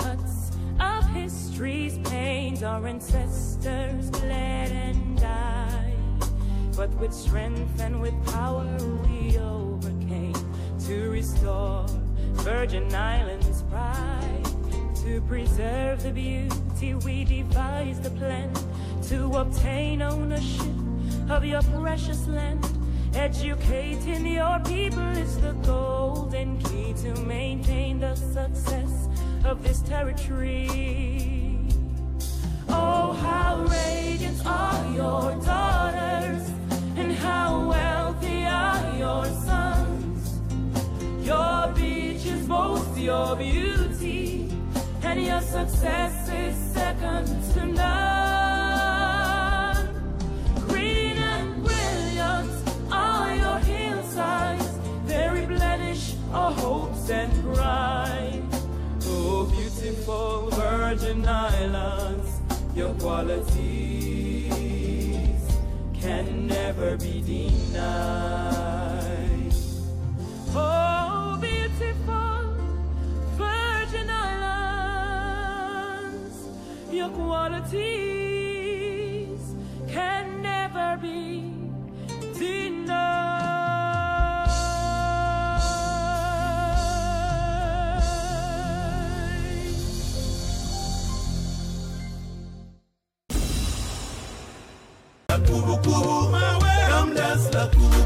huts of history's pains, our ancestors bled and died, but with strength and with power we overcame to restore Virgin Islands' pride. To preserve the beauty, we devised a plan to obtain ownership of your precious land. Educating your people is the golden key to maintain the success of this territory. Oh, how radiant are your daughters, and how wealthy are your sons. Your beaches boast your beauty, and your success is second to none. Green and brilliant are your hillsides, they replenish our hopes and pride. Oh, beautiful Virgin Islands, your qualities can never be denied. Oh, beautiful Virgin Islands, your qualities can never be denied. Come dance la kubu.